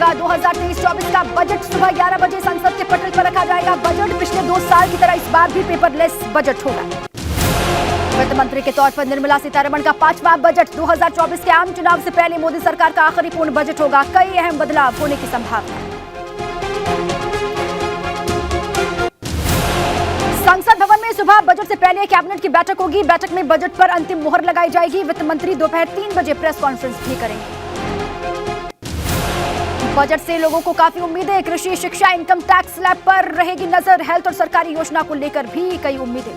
होगा। 2023-24 का बजट सुबह 11 बजे संसद के पटल पर रखा जाएगा। बजट पिछले 2 साल की तरह इस बार भी पेपरलेस बजट होगा। वित्त मंत्री के तौर पर निर्मला सीतारमण का 5वां बजट 2024 के आम चुनाव से पहले मोदी सरकार का आखिरी पूर्ण बजट होगा। कई अहम बदलाव होने की संभावना। संसद भवन में सुबह बजट से पहले कैबिनेट की बैठक होगी। बैठक में बजट पर अंतिम मुहर लगाई जाएगी। वित्त मंत्री दोपहर 3 बजे प्रेस कॉन्फ्रेंस भी करेंगे। बजट से लोगों को काफी उम्मीदें। कृषि, शिक्षा, इनकम टैक्स स्लैब पर रहेगी नजर। हेल्थ और सरकारी योजना को लेकर भी कई उम्मीदें।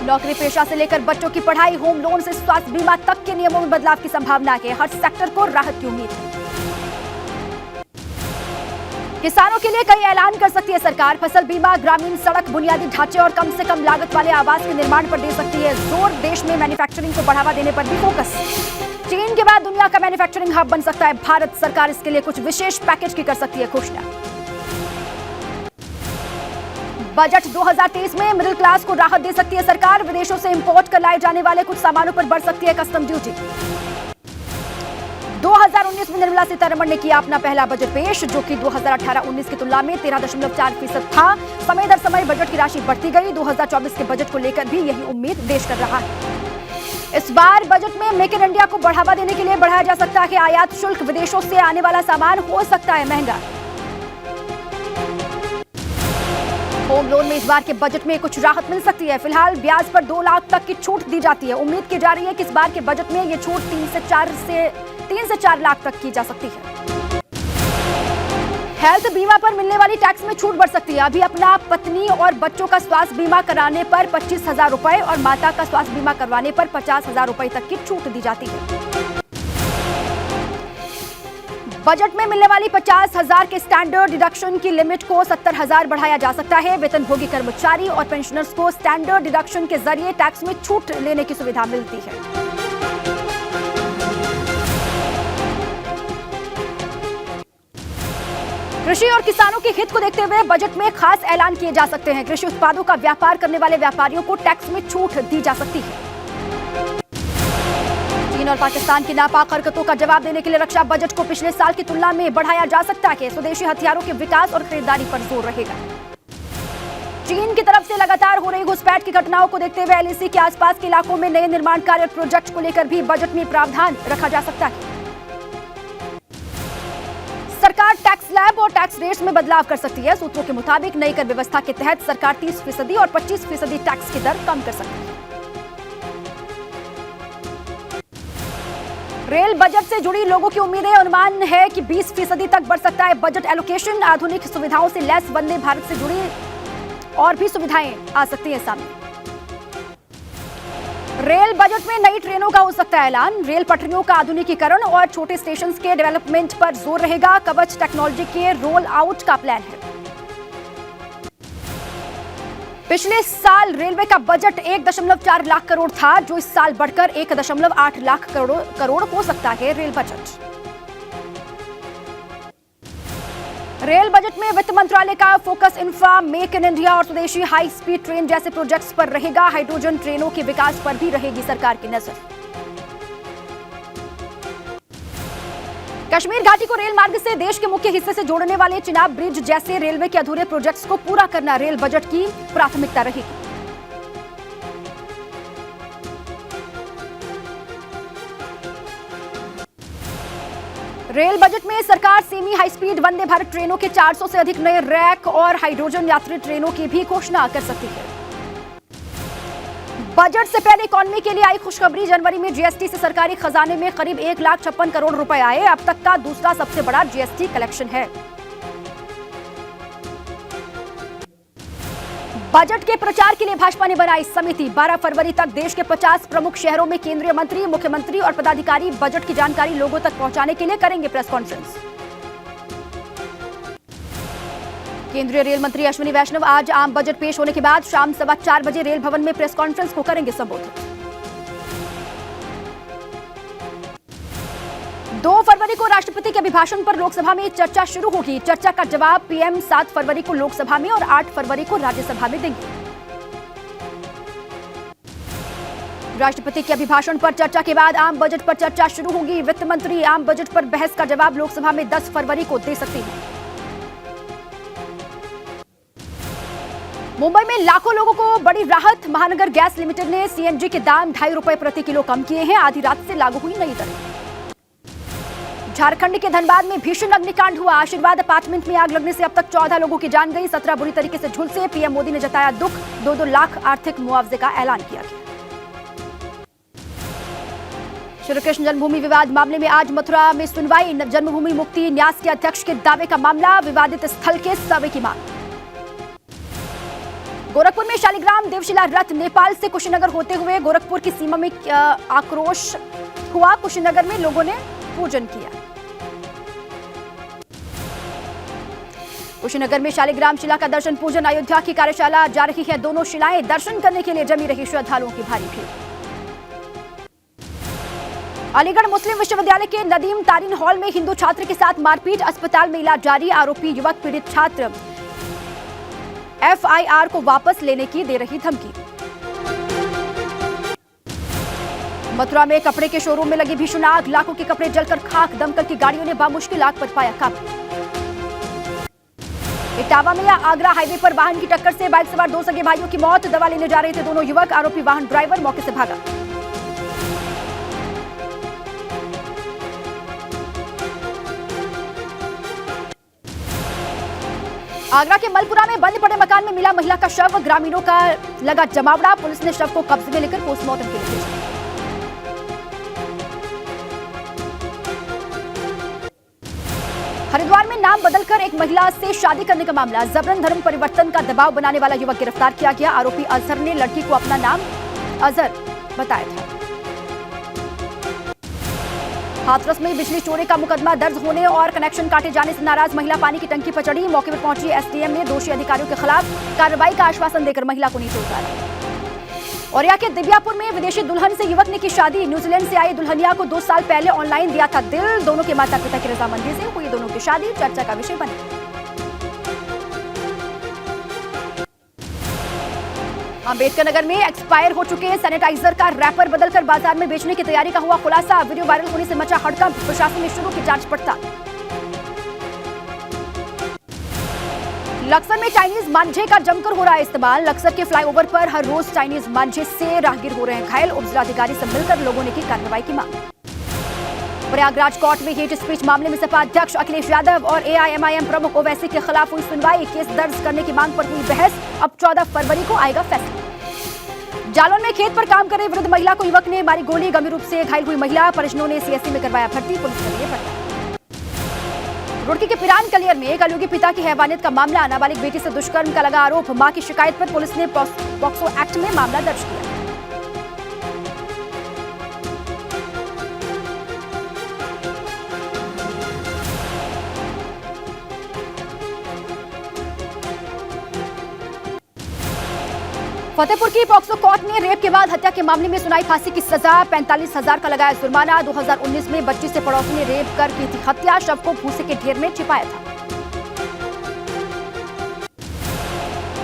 नौकरी पेशा से लेकर बच्चों की पढ़ाई, होम लोन से स्वास्थ्य बीमा तक के नियमों में बदलाव की संभावना है। हर सेक्टर को राहत की उम्मीद है। किसानों के लिए कई ऐलान कर सकती है सरकार। फसल बीमा, ग्रामीण सड़क, बुनियादी ढांचे और कम से कम लागत वाले आवास के निर्माण पर दे सकती है जोर। देश में मैन्युफैक्चरिंग को बढ़ावा देने पर भी फोकस। चीन के बाद दुनिया का मैन्युफैक्चरिंग हब बन सकता है भारत। सरकार इसके लिए कुछ विशेष पैकेज की कर सकती है घोषणा। बजट 2023 में मिडिल क्लास को राहत दे सकती है सरकार। विदेशों से इंपोर्ट कर लाए जाने वाले कुछ सामानों पर बढ़ सकती है कस्टम ड्यूटी। 2019 में निर्मला सीतारमण ने किया अपना पहला बजट पेश, जो कि 2018-19 की तुलना में 13.4% था। समय दर समय बजट की राशि बढ़ती गई। 2024 के बजट को लेकर भी यही उम्मीद देश कर रहा है। इस बार बजट में मेक इन इंडिया को बढ़ावा देने के लिए बढ़ाया जा सकता है आयात शुल्क। विदेशों से आने वाला सामान हो सकता है महंगा। होम लोन में इस बार के बजट में कुछ राहत मिल सकती है। फिलहाल ब्याज पर 2 लाख तक की छूट दी जाती है। उम्मीद की जा रही है कि इस बार के बजट में ये छूट 3 से 4 लाख तक की जा सकती है। हेल्थ बीमा पर मिलने वाली टैक्स में छूट बढ़ सकती है। अभी अपना, पत्नी और बच्चों का स्वास्थ्य बीमा कराने पर 25,000 रुपए और माता का स्वास्थ्य बीमा करवाने पर 50,000 रुपए तक की छूट दी जाती है। बजट में मिलने वाली 50,000 के स्टैंडर्ड डिडक्शन की लिमिट को 70,000 बढ़ाया जा सकता है। वेतनभोगी कर्मचारी और पेंशनर्स को स्टैंडर्ड डिडक्शन के जरिए टैक्स में छूट लेने की सुविधा मिलती है। कृषि और किसानों के हित को देखते हुए बजट में खास ऐलान किए जा सकते हैं। कृषि उत्पादों का व्यापार करने वाले व्यापारियों को टैक्स में छूट दी जा सकती है। चीन और पाकिस्तान की नापाक हरकतों का जवाब देने के लिए रक्षा बजट को पिछले साल की तुलना में बढ़ाया जा सकता है। स्वदेशी हथियारों के विकास और खरीदारी पर जोर रहेगा। चीन की तरफ से लगातार हो रही घुसपैठ की घटनाओं को देखते हुए एलएसी के आसपास के इलाकों में नए निर्माण कार्य और प्रोजेक्ट को लेकर भी बजट में प्रावधान रखा जा सकता है। सरकार टैक्स स्लैब और टैक्स रेट्स में बदलाव कर सकती है। सूत्रों के मुताबिक नई कर व्यवस्था के तहत सरकार 30% और 25% टैक्स की दर कम कर सकती है। रेल बजट से जुड़ी लोगों की उम्मीदें। अनुमान है कि 20% तक बढ़ सकता है बजट एलोकेशन। आधुनिक सुविधाओं से लैस वंदे भारत से जुड़ी और भी सुविधाएं आ सकती हैं सामने। रेल बजट में नई ट्रेनों का हो सकता है ऐलान। रेल पटरियों का आधुनिकीकरण और छोटे स्टेशन के डेवलपमेंट पर जोर रहेगा। कवच टेक्नोलॉजी के रोल आउट का प्लान है। पिछले साल रेलवे का बजट 1.4 लाख करोड़ था, जो इस साल बढ़कर 1.8 लाख करोड़ हो सकता है रेल बजट। रेल बजट में वित्त मंत्रालय का focus infra, make in India और स्वदेशी हाई स्पीड ट्रेन जैसे प्रोजेक्ट्स पर रहेगा। हाइड्रोजन ट्रेनों के विकास पर भी रहेगी सरकार की नजर। कश्मीर घाटी को रेल मार्ग से देश के मुख्य हिस्से से जोड़ने वाले चिनाब ब्रिज जैसे रेलवे के अधूरे प्रोजेक्ट्स को पूरा करना रेल बजट की प्राथमिकता रहेगी। रेल बजट में सरकार semi high speed Vande Bharat ट्रेनों के 400 से अधिक नए रैक और हाइड्रोजन यात्री ट्रेनों की भी घोषणा कर सकती है। बजट से पहले इकोनॉमी के लिए आई खुशखबरी। जनवरी में जीएसटी से सरकारी खजाने में करीब 1,56 करोड़ रुपए आए। अब तक का दूसरा सबसे बड़ा जीएसटी कलेक्शन है। बजट के प्रचार के लिए भाजपा ने बनाई समिति। 12 फरवरी तक देश के 50 प्रमुख शहरों में केंद्रीय मंत्री, मुख्यमंत्री और पदाधिकारी बजट की जानकारी लोगों तक पहुंचाने के लिए करेंगे प्रेस कॉन्फ्रेंस। केंद्रीय रेल मंत्री अश्विनी वैष्णव आज आम बजट पेश होने के बाद शाम 4:15 बजे रेल भवन में प्रेस कॉन्फ्रेंस को करेंगे संबोधित। 2 फरवरी को राष्ट्रपति के अभिभाषण पर लोकसभा में चर्चा शुरू होगी। चर्चा का जवाब पीएम 7 फरवरी को लोकसभा में और 8 फरवरी को राज्यसभा में देंगे। राष्ट्रपति के अभिभाषण पर चर्चा के बाद आम बजट पर चर्चा शुरू होगी। वित्त मंत्री आम बजट पर बहस का जवाब लोकसभा में 10 फरवरी को दे सकती हैं। मुंबई में लाखों लोगों को बड़ी राहत। महानगर गैस लिमिटेड ने सीएनजी के दाम 2.5 रुपए प्रति किलो कम किए हैं। आधी रात से लागू हुई नई दरें। झारखंड के धनबाद में भीषण अग्निकांड हुआ। आशीर्वाद अपार्टमेंट में आग लगने से अब तक 14 लोगों की जान गई, 17 बुरी तरीके से झुलसे। पीएम मोदी ने जताया दुख, 2-2 लाख आर्थिक मुआवजे का ऐलान किया गया। श्री कृष्ण जन्मभूमि विवाद मामले में आज मथुरा में सुनवाई। जन्मभूमि मुक्ति न्यास के अध्यक्ष के दावे का मामला, विवादित स्थल के सर्वे की मांग। गोरखपुर में शालिग्राम देवशिला रथ नेपाल से कुशीनगर होते हुए गोरखपुर की सीमा में आक्रोश हुआ। कुशीनगर में लोगों ने पूजन किया। कुशीनगर में शालिग्राम शिला का दर्शन पूजन। अयोध्या की कार्यशाला जा रही है, दोनों शिलाएं दर्शन करने के लिए जमी रही श्रद्धालुओं की भारी भीड़। अलीगढ़ मुस्लिम विश्वविद्यालय के नदीम तारीन हॉल में हिंदू छात्र के साथ मारपीट, अस्पताल में इलाज जारी। आरोपी युवक पीड़ित छात्र एफआईआर को वापस लेने की दे रही धमकी। मथुरा में कपड़े के शोरूम में लगी भीषण आग, लाखों के कपड़े जलकर खाक। दमकल की गाड़ियों ने बामुश्किल आग पर पाया काबू। इटावा में आगरा हाईवे पर वाहन की टक्कर से बाइक सवार 2 सगे भाइयों की मौत। दवा लेने जा रहे थे दोनों युवक, आरोपी वाहन ड्राइवर मौके से भागा। आगरा के मलपुरा में बंद पड़े मकान में मिला महिला का शव, ग्रामीणों का लगा जमावड़ा। पुलिस ने शव को कब्जे में लेकर पोस्टमार्टम के लिए भेजा। हरिद्वार में नाम बदलकर एक महिला से शादी करने का मामला, जबरन धर्म परिवर्तन का दबाव बनाने वाला युवक गिरफ्तार किया गया। आरोपी अजहर ने लड़की को अपना नाम अजहर बताया था। हाथरस में बिजली चोरी का मुकदमा दर्ज होने और कनेक्शन काटे जाने से नाराज महिला पानी की टंकी पर चढ़ी। मौके पर पहुंची एसडीएम ने दोषी अधिकारियों के खिलाफ कार्रवाई का आश्वासन देकर महिला को नीचे उतारा। औरैया के दिव्यापुर में विदेशी दुल्हन से युवक ने की शादी। न्यूजीलैंड से आई दुल्हनिया को 2 साल पहले ऑनलाइन दिया था दिल। दोनों के माता पिता की रजामंदी से हुई दोनों की शादी, चर्चा का विषय बनी। अंबेडकर नगर में एक्सपायर हो चुके सैनिटाइजर का रैपर बदलकर बाजार में बेचने की तैयारी का हुआ खुलासा। वीडियो वायरल होने से मचा हड़कंप, प्रशासन ने शुरू की जांच पड़ताल। लक्सर में चाइनीज मांझे का जमकर हो रहा है इस्तेमाल। लक्सर के फ्लाईओवर पर हर रोज चाइनीज मांझे से राहगीर हो रहे हैं घायल। उपजिलाधिकारी से मिलकर लोगों ने की कार्रवाई की मांग। प्रयागराज कोर्ट में हेट स्पीच मामले में सपा अध्यक्ष अखिलेश यादव और एआईएमआईएम प्रमुख ओवैसी के खिलाफ हुई सुनवाई। केस दर्ज करने की मांग पर हुई बहस। अब 14 फरवरी को आएगा फैसला। जालौन में खेत पर काम कर रही वृद्ध महिला को युवक ने मारी गोली, गंभीर रूप से घायल हुई महिला। परिजनों ने सीएससी में करवाया भर्ती, पुलिस ने लिए पकड़ा। रुड़की के पिरान कलियर में कलयुगी पिता की हैवानियत का मामला, नाबालिग बेटी से दुष्कर्म का लगा आरोप। मां की शिकायत पर पुलिस ने पॉक्सो एक्ट में मामला दर्ज किया। फतेहपुर की पॉक्सो कोर्ट ने रेप के बाद हत्या के मामले में सुनाई फांसी की सजा। 45,000 का लगाया जुर्माना। 2019 में बच्ची से पड़ोसी ने रेप कर की थी हत्या। शव को भूसे के ढेर में छिपाया था।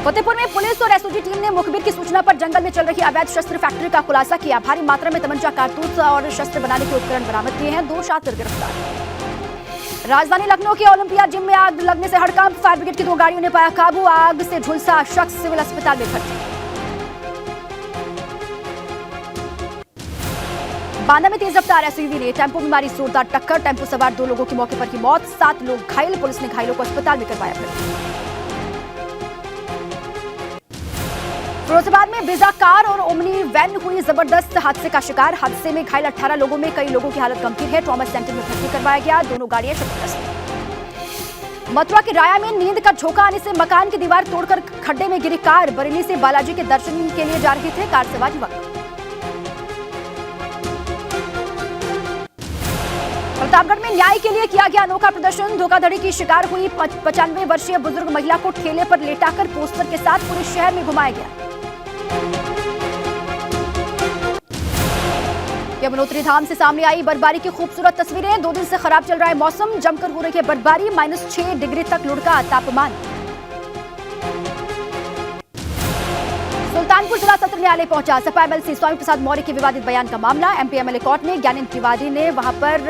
फतेहपुर में पुलिस और एसओजी टीम ने मुखबिर की सूचना पर जंगल में चल रही अवैध शस्त्र फैक्ट्री का खुलासा किया। भारी मात्रा में तमंचा, कारतूस और शस्त्र बनाने के उपकरण बरामद किए हैं। 2 छात्र गिरफ्तार। राजधानी लखनऊ के ओलंपिया जिम में आग लगने से हड़कंप, फायर ब्रिगेड की 2 गाड़ियों ने पाया काबू। आग से झुलसा शख्स सिविल अस्पताल में भर्ती। बांदा में तेज रफ्तार एसयूवी ने टेंपो में मारी जोरदार टक्कर। टेंपो सवार 2 लोगों की मौके पर ही मौत, 7 लोग घायल। पुलिस ने घायलों को अस्पताल में करवाया भर्ती। फिरोजाबाद में ब्रिजा कार और ओमनी वैन हुई जबरदस्त हादसे का शिकार। हादसे में घायल 18 लोगों में कई लोगों की हालत गंभीर है। ट्रॉमा सेंटर में भर्ती करवाया गया। दोनों गाड़ियां क्षतिग्रस्त। मथुरा के राया में नींद का झोंका आने से मकान की दीवार तोड़कर खड्डे में गिरी कार। बरेली से बालाजी के दर्शन के लिए जा रहे थे कार सवार युवक। प्रतापगढ़ में न्याय के लिए किया गया अनोखा प्रदर्शन। धोखाधड़ी की शिकार हुई 95 वर्षीय बुजुर्ग महिला को ठेले पर लेटाकर पोस्टर के साथ पूरे शहर में घुमाया गया। यमुनोत्री धाम से सामने आई बर्फबारी की खूबसूरत तस्वीरें। 2 दिन से खराब चल रहा है मौसम, जमकर हो रही है बर्फबारी। -6 डिग्री तक लुढ़का तापमान। सुल्तान कानपुर जिला सत्र न्यायालय पहुंचा सपा एमएलसी स्वामी प्रसाद मौर्य के विवादित बयान का मामला। एमपी एमएलए कोर्ट में ज्ञानेंद्र तिवारी ने वहां पर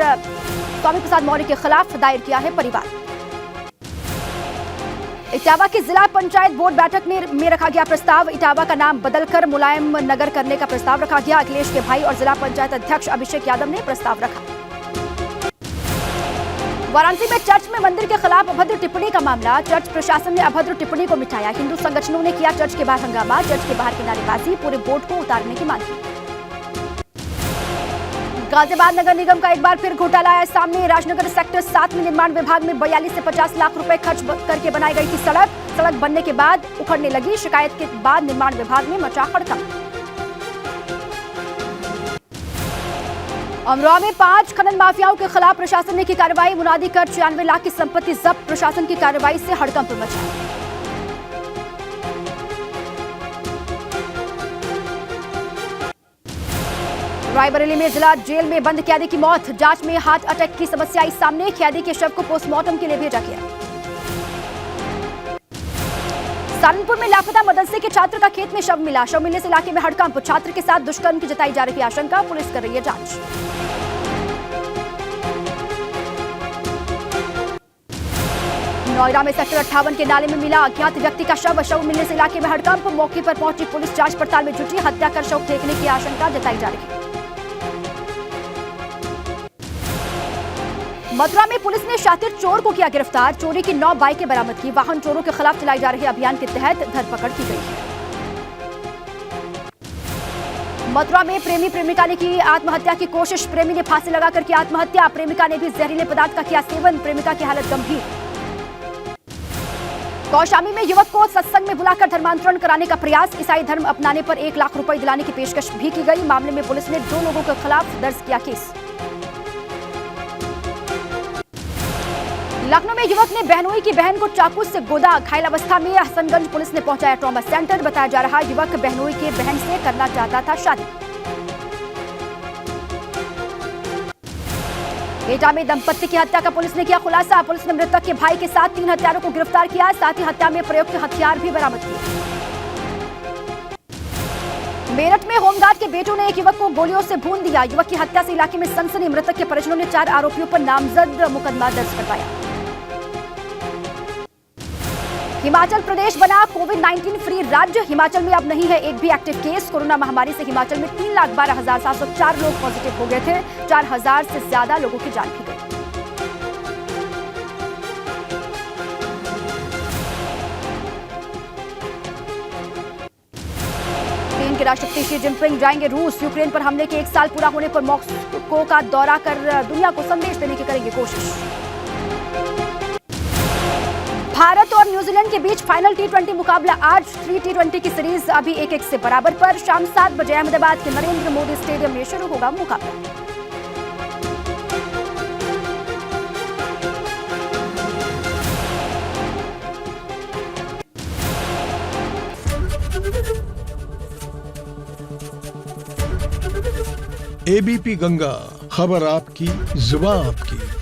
स्वामी प्रसाद मौर्य के खिलाफ दायर किया है परिवार। इटावा की जिला पंचायत बोर्ड बैठक में रखा गया प्रस्ताव। इटावा का नाम बदलकर मुलायम नगर करने का प्रस्ताव रखा गया। अखिलेश के भाई और जिला पंचायत अध्यक्ष अभिषेक यादव ने प्रस्ताव रखा। वाराणसी में चर्च में मंदिर के खिलाफ अभद्र टिप्पणी का मामला। चर्च प्रशासन ने अभद्र टिप्पणी को मिटाया। हिंदू संगठनों ने किया चर्च के बाहर हंगामा। चर्च के बाहर की नारेबाजी, पूरे बोर्ड को उतारने की मांग की। गाजियाबाद नगर निगम का एक बार फिर घोटाला आया सामने। राजनगर सेक्टर 7 में निर्माण विभाग में 42 से 50 लाख रुपए खर्च करके बनाई गई थी सड़क बनने के बाद उखड़ने लगी। शिकायत के बाद निर्माण विभाग में मचा हड़कंप। अमरोहा में 5 खनन माफियाओं के खिलाफ प्रशासन ने की कार्रवाई। मुनादी कर 96 लाख की संपत्ति जब्त। प्रशासन की कार्रवाई से हड़कंप मचा। रायबरेली में जिला जेल में बंद कैदी की मौत। जांच में हार्ट अटैक की समस्या आई सामने। कैदी के शव को पोस्टमार्टम के लिए भेजा गया। सहारनपुर में लापता मदरसे के छात्र का खेत में शव मिला। शव मिलने से इलाके में हड़कंप। छात्र के साथ दुष्कर्म की जताई जा रही आशंका। पुलिस कर रही है जांच। नोएडा में सेक्टर 58 के नाले में मिला अज्ञात व्यक्ति का शव मिलने से इलाके में हड़कंप। मौके पर पहुंची पुलिस जांच पड़ताल में जुटी। हत्या कर शव फेंकने की आशंका जताई जा रही है। मथुरा में पुलिस ने शातिर चोर को किया गिरफ्तार। चोरी की 9 बाइकें बरामद की। वाहन चोरों के खिलाफ चलाई जा रही अभियान के तहत धरपकड़ की गई है। मथुरा में प्रेमी प्रेमिका ने की आत्महत्या की कोशिश। प्रेमी ने फांसी लगाकर की आत्महत्या। प्रेमिका ने भी जहरीले पदार्थ का किया सेवन। प्रेमिका की हालत गंभीर। कौशाम्बी में युवक को सत्संग में बुलाकर धर्मांतरण कराने का प्रयास। ईसाई धर्म अपनाने पर 1 लाख रुपए दिलाने की पेशकश भी की गई। मामले में पुलिस ने 2 लोगों के खिलाफ दर्ज किया केस। लखनऊ में युवक ने बहनोई की बहन को चाकू से गोदा। घायल अवस्था में हसनगंज पुलिस ने पहुंचाया ट्रॉमा सेंटर। बताया जा रहा युवक बहनोई के बहन से करना चाहता था शादी। एटा में दंपत्ति की हत्या का पुलिस ने किया खुलासा। पुलिस ने मृतक के भाई के साथ 3 हत्यारों को गिरफ्तार किया। साथ ही हत्या में प्रयुक्त हथियार भी बरामद किए। मेरठ में होमगार्ड के बेटों ने एक युवक को गोलियों से भून दिया। युवक की हत्या से इलाके में सनसनी। मृतक के परिजनों ने 4 आरोपियों पर नामजद मुकदमा दर्ज करवाया। हिमाचल प्रदेश बना कोविड-19 फ्री राज्य। हिमाचल में अब नहीं है एक भी एक्टिव केस। कोरोना महामारी से हिमाचल में 3,12,704 लोग पॉजिटिव हो गए थे। 4,000 से ज्यादा लोगों की जान भी गई। चीन के राष्ट्रपति शी जिनपिंग जाएंगे रूस। यूक्रेन पर हमले के 1 साल पूरा होने पर मॉस्को का दौरा कर दुनिया को संदेश देने की करेंगे कोशिश। भारत और न्यूजीलैंड के बीच फाइनल T20 मुकाबला आज। 3 T20 की सीरीज अभी 1-1 से बराबर पर। शाम 7 बजे अहमदाबाद के नरेंद्र मोदी स्टेडियम में शुरू होगा मुकाबला। ABP गंगा, खबर आपकी, जुबान आपकी।